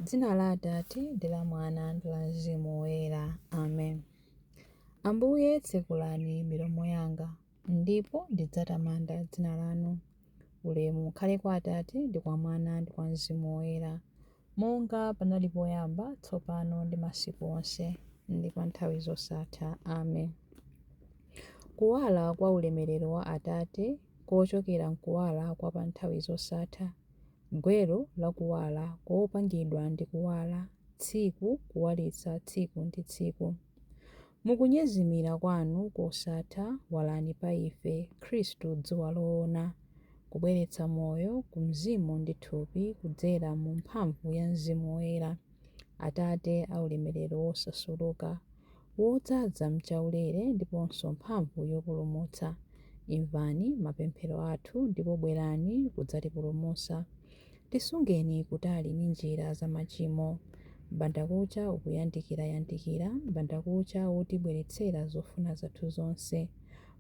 Dzina la Atate ndi la Mwana ndi la Mzimu Woyera. Amen. Ambuye tsekulani milomo yanga, ndipo ndidzatamanda dzina lanu. Ulemu ukhale kwa Atate ndi kwa Mwana ndi kwa Mzimu Woyera, monga panali poyamba, tsopano ndi masiku onse, ndi pa nthawi zosatha. Amen. Kuwala kwa ulemerero wa Atate kochokera mkuwala kwa pa nthawi zosatha, gwero la kuwala kopangidwa ndi kuwala, tsiku kuwalitsa tsiku ndi tsiku. Mukunyezimira kwanu kosatha walani pa ife Khristu dzuwa loona, kubweretsa moyo ku mzimu ndi thupi kudzera mu mphamvu ya Mzimu Woyera, Atate a ulemerero wosasuluka, wodzaza mchaulere ndiponso mphamvu yopulumutsa. Imvani mapemphero athu ndipo bwerani kudzatipulumutsa. Tisungeni kutali ndi njira za machimo, bandakucha ukuyandikirayandikira, bandakucha wotibweretsera zofuna zathu zonse.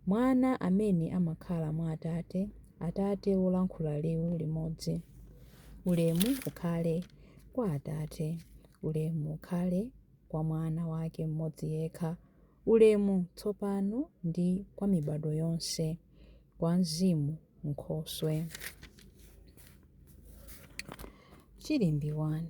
Mwana amene amakhala mwa Atate, Atate wolankhula liwu limodzi. Ulemu ukhale kwa Atate, ulemu ukhale kwa Mwana wake mmodzi yekha, ulemu tsopano ndi kwa mibado yonse, kwa Mzimu Nkhoswe. Chilimbi 1.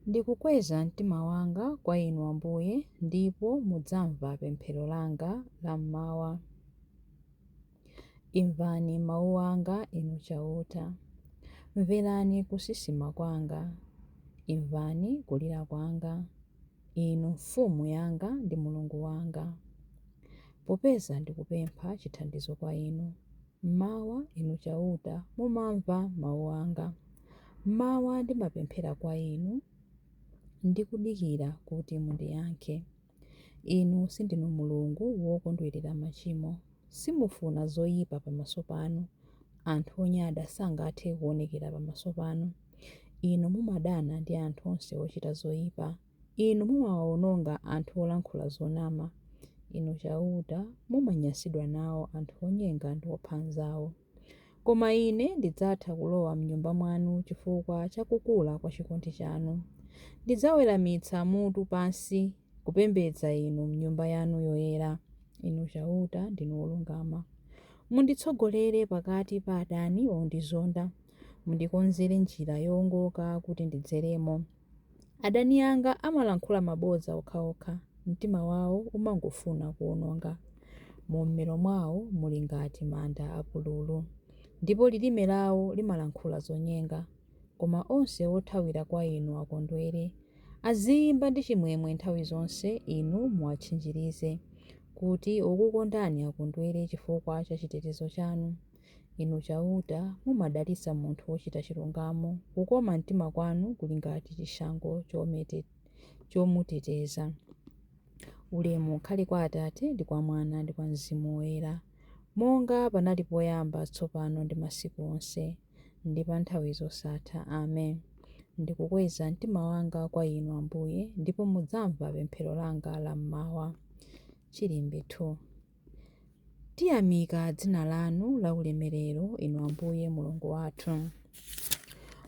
Ndikukweza mtima wanga kwa inu Ambuye, ndipo mudzamva pemphero langa la mmawa. Imvani mawu anga inu chauta, mverani kusisima kwanga, imvani kulira kwanga, inu mfumu yanga ndi Mulungu wanga. Popeza ndikupempha chithandizo kwa inu, mmawa inu chauta mumamva mawu anga. Mmawa ndimapemphera kwa inu, ndikudikira kuti mundiyankhe. Inu sindinu Mulungu wokondwerera machimo, simufuna zoyipa pamaso panu. Anthu onyada sangathe kuonekera pamaso panu. Inu mumadana ndi anthu onse ochita zoyipa. Inu mumawawononga anthu olankhula zonama. Inu chauta mumanyansidwa nawo anthu onyenga ndi opha anzawo. Koma ine ndidzatha kulowa m'nyumba mwanu chifukwa chakukula kwa chikondi chanu. Ndidzaweramitsa mutu pansi kupembedza inu m'nyumba yanu yoyera. Inu chauta ndinu wolungama. Munditsogolere pakati pa adani ondizonda, mundikonzere njira yowongoka kuti ndidzeremo. Adani anga amalankhula mabodza okhaokha, mtima wawo umangofuna kuwononga. Mu mmero mwawo muli ngati manda apululu, ndipo lilime lawo limalankhula zonyenga. Koma onse othawira kwa inu akondwere, aziyimba ndi chimwemwe nthawi zonse. Inu muwatchinjirize kuti okukondani akondwere chifukwa cha chitetezo chanu. Inu chauta mumadalitsa munthu wochita chilungamo, kukoma mtima kwanu kuli ngati chishango chomuteteza. Ulemu ukhale kwa Atate ndi kwa Mwana ndi kwa Mzimu Woyera, monga panali poyamba, tsopano ndi masiku onse, ndi pa nthawi zosatha. Amen. Ndikukweza mtima wanga kwa inu Ambuye, ndipo mudzamva pemphero langa la mmawa. Chilimbi 2. Tiyamika dzina lanu la ulemerero, inu Ambuye Mulungu wathu.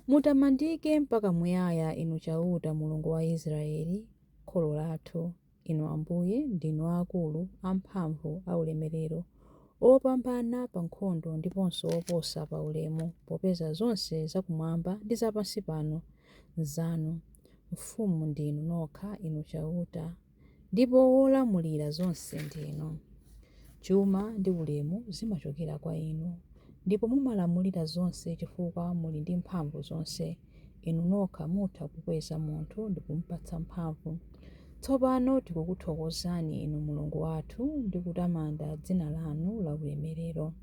Mutamandike mpaka muyaya, inu chauta Mulungu wa Israeli, kholo lathu. Inu Ambuye ndinu akulu, amphamvu, aulemerero, opambana pa nkhondo ndiponso oposa pa ulemu, popeza zonse zakumwamba ndi zapansi pano nzanu. Mfumu ndinu nokha, inu chauta, ndipo wolamulira zonse ndinu. Chuma ndi ulemu zimachokera kwa inu, ndipo mumalamulira zonse chifukwa muli ndi mphamvu zonse. Inu nokha mutha kukweza munthu ndi kumupatsa mphamvu. Tsopano tikukuthokozani inu Mulungu wathu ndi kutamanda dzina lanu la ulemerero.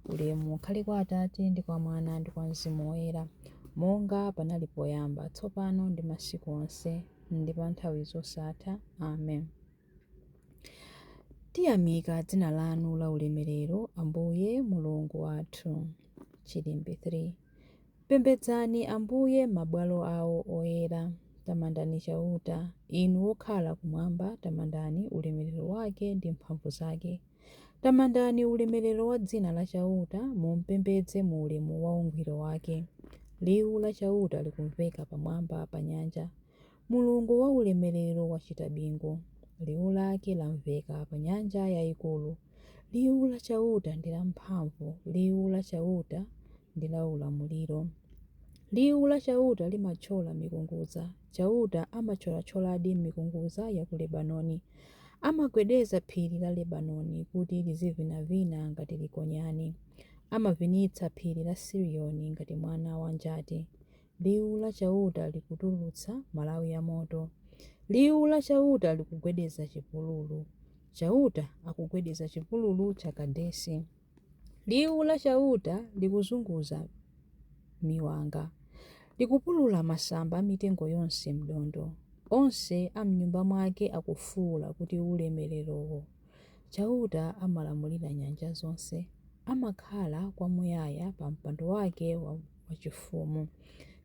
Ulemu ukhale kwa Atate ndi kwa Mwana ndi kwa Mzimu Woyera, monga panali poyamba, tsopano ndi masiku onse, ndi pa nthawi zosatha. Amen. Tiyamika dzina lanu la ulemerero, Ambuye Mulungu wathu. Chilimbi 3. Pembedzani Ambuye mabwalo awo oyera, tamandani chauta. Inu wokhala kumwamba, tamandani ulemerero wake ndi mphamvu zake. Tamandani ulemerero wa dzina la chauta, mumpembedze mu ulemu wa ungwiro wake. Liwu la chauta likumveka pamwamba pa nyanja. Mulungu wa ulemerero wachita bingu. Liwu lake lamveka pa nyanja yayikulu. Liwu la chauta ndi la mphamvu. Liwu la chauta ndi la ulamuliro. Liwu la chauta limathyola mikunguza. Chauta amathyolathyoradi mikunguza ya ku Lebanoni. Amagwedeza phiri la Lebanoni kuti lizivinavina ngati likonyani. Amavinitsa phiri la Siriyoni ngati mwana wa njati. Liwu la chauta likutulutsa malawi ya moto. Liwu la chauta likugwedeza chipululu. Chauta akugwedeza chipululu cha Kadesi. Liwu la chauta likuzunguza miwanga. Likupulula masamba mitengo yonse mdondo. Onse amnyumba mwake akufuula kuti ulemererowo. Chauta amalamulira nyanja zonse. Amakhala kwamuyaya pa mpando wake wachifumu.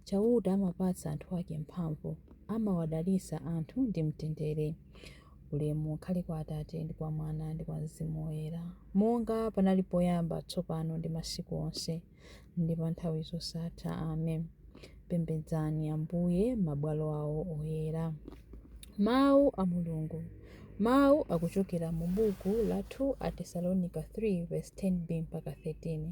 Chauta amapatsa anthu ake mphamvu. Amawadalitsa anthu ndi mtendere. Ulemu ukhale kwa Atate ndi kwa Mwana ndi kwa Mzimu Woyera, monga panali poyamba, tsopano ndi masiku onse ndi pa nthawi zosatha. Amen. Pembedzani Ambuye mabwalo awo oyera. Mawu a Mulungu. Mawu akuchokera mu buku la 2 Atesalonika 3 verse 10b mpaka 13.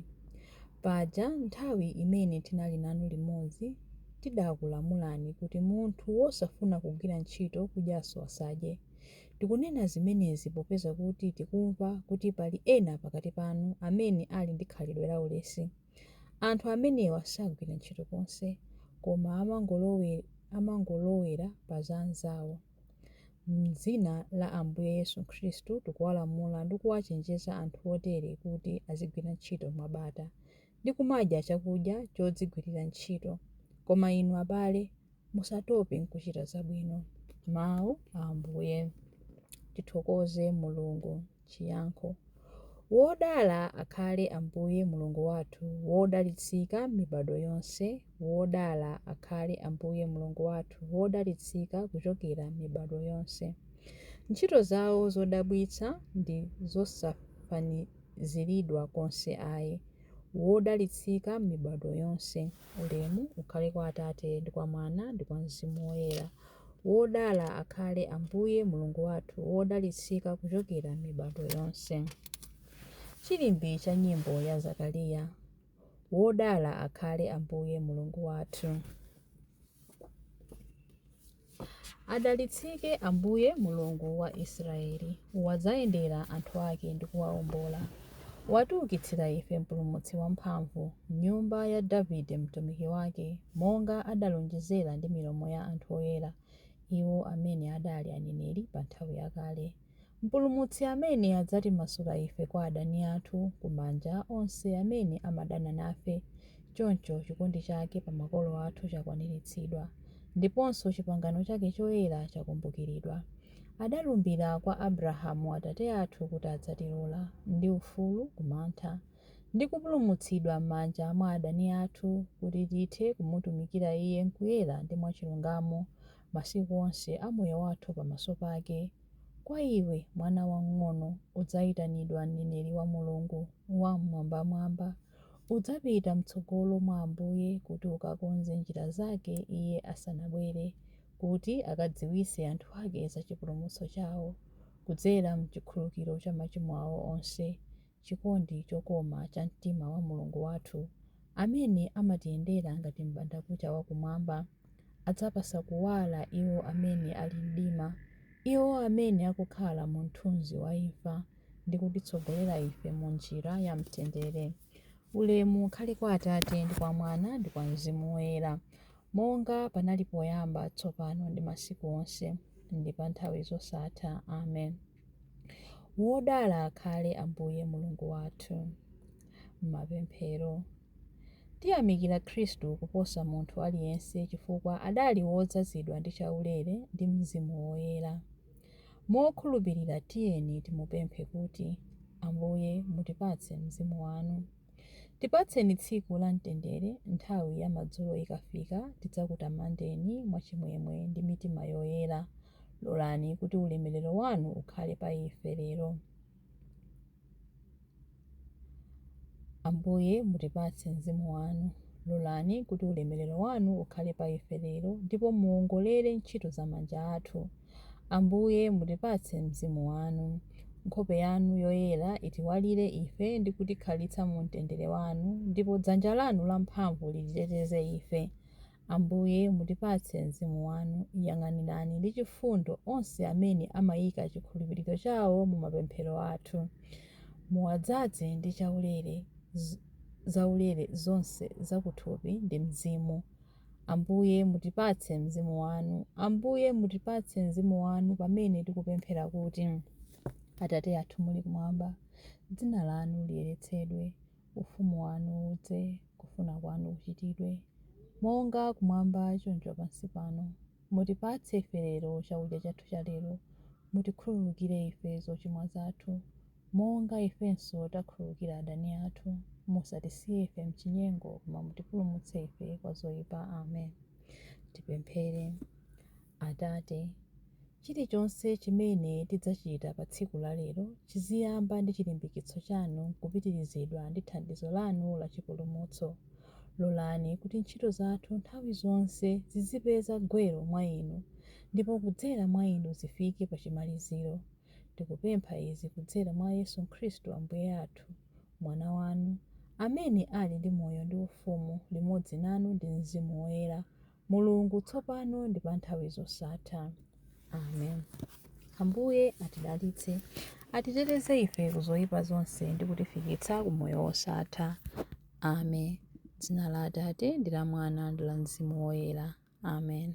Paja nthawi imene tinali nanu limodzi tidakulamulani kuti munthu wosafuna kugwira ntchito kudyanso asadye. Tikunena zimenezi popeza kuti tikumva kuti pali ena pakati panu amene ali ndi khalidwe la ulesi. Anthu amenewa sagwira ntchito konse, koma amangolowera pa za anzawo. M'dzina la Ambuye Yesu Khristu tikuwalamula ndi kuwachenjeza anthu otere kuti azigwira ntchito mwabata ndi kumadya chakudya chodzigwirira ntchito. Koma inu abale, musatope nkuchita zabwino. Mawu a Ambuye. Tithokoze Mulungu. Chiyankho. Wodala akhale Ambuye Mulungu wathu, wodalitsika mibado yonse. Wodala akhale Ambuye Mulungu wathu, wodalitsika kuchokera mibado yonse. Ntchito zawo zodabwitsa ndi zosafaniziridwa konse ayi. Wodalitsika mibado yonse. Ulemu ukhale kwa Atate ndi kwa Mwana ndi kwa Mzimu Woyera. Wodala akhale Ambuye Mulungu wathu, wodalitsika kuchokera mibado yonse. Chilimbi cha nyimbo ya Zakariya. Wodala akhale Ambuye Mulungu wathu. Adalitsike Ambuye Mulungu wa Israeli, wadzayendera anthu ake ndi kuwawombola. Watiukitsira ife mpulumutsi wamphamvu, nyumba ya Davide mtumiki wake, monga adalonjezera ndi milomo ya anthu oyera, iwo amene adali aneneri pa nthawi yakale. Mpulumutsi amene adzatimasula ife kwa adani athu, kumanja onse amene amadana nafe. Choncho chikondi chake pa makolo athu chakwaniritsidwa, ndiponso pangano chake choyera chakumbukiridwa. Adalumbira kwa Abrahamu atate athu kuti adzatilola ndi ufulu kumantha ndi kupulumutsidwa m'manja mwa adani athu, kuti tithe kumutumikira iye nkuyera ndi mwachilungamo masiku onse a moyo wathu pamaso pake. Kwa iwe mwana wang'ono udzayitanidwa mneneri wa Mulungu wamwambamwamba. Udzapita mtsogolo mwa Ambuye kuti ukakonze njira zake iye asanabwere, kuti akadziwitse anthu ake za chipulumutso chawo kudzera mchikhululukiro cha machimo awo onse. Chikondi chokoma cha mtima wa Mulungu wathu, amene amatiyendera ngati m'bandakucha wakumwamba, adzapasa kuwala iwo amene ali mdima, iwo amene akukhala mu mthunzi wa imfa, ndi kutitsogolera ife mu njira ya mtendere. Ulemu ukhale kwa Atate ndi kwa Mwana ndi kwa Mzimu Woyera, monga panali poyamba, tsopano ndi masiku onse ndi pa nthawi zosatha. Amen. Wodala akhale Ambuye Mulungu wathu. Mapemphero. Tiyamikira Khristu kuposa munthu aliyense chifukwa adali wodzazidwa ndi chaulere ndi Mzimu Woyera. Mokhulupirira tiyeni timupemphe kuti: Ambuye mutipatse mzimu wanu. Tipatseni tsiku la mtendere, nthawi ya madzulo ikafika tidzakutamandeni mwachimwemwe ndi mitima yoyera. Lolani kuti ulemerero wanu ukhale pa ife lero. Ambuye mutipatse mzimu wanu. Lolani kuti ulemerero wanu ukhale pa ife lero ndipo muongolere ntchito za manja athu. Ambuye mutipatse mzimu wanu. Nkhope yanu yoyera itiwalire ife ndi kutikhalitsa mu mtendere wanu, ndipo dzanja lanu lamphamvu lititeteze ife. Ambuye mutipatse mzimu wanu. Yang'anirani ndi chifundo onse amene amayika chikhulupiriro chawo mu mapemphero athu. Muwadzaze ndi zaulere zonse zakuthupi ndi mzimu. Ambuye mutipatse mzimu wanu. Ambuye mutipatse mzimu wanu pamene tikupemphera kuti: Atate athu muli kumwamba, dzina lanu liyeretsedwe, ufumu wanu udze, kufuna kwanu kuchitidwe monga kumwamba choncho pansi pano. Mutipatse ife lero chakudya chathu cha lero. Mutikhululukire ife zochimwa zathu monga ifenso takhululukira adani athu. Musatisiye ife mchinyengo, koma mutipulumutse ife kwa zoyipa. Amen. Tipemphere. Atate, chilichonse chimene tidzachita pa tsiku la lero chiziyamba ndi chilimbikitso chanu kupitirizidwa ndi thandizo lanu la chipulumutso. Lolani kuti ntchito zathu nthawi zonse zizipeza gwero mwa inu, ndipo kudzera mwa inu zifike pa chimaliziro. Tikupempha izi kudzera mwa Yesu Khristu Ambuye athu, mwana wanu, amene ali ndi moyo ndi ufumu limodzi nanu ndi Mzimu Woyera, Mulungu tsopano ndi pa nthawi zosatha. Amen. Ambuye atidalitse, atiteteze ife kuzoyipa zonse ndi kutifikitsa ku moyo wosatha. Amen. Dzina la Atate ndi la Mwana ndi la Mzimu Woyera. Amen.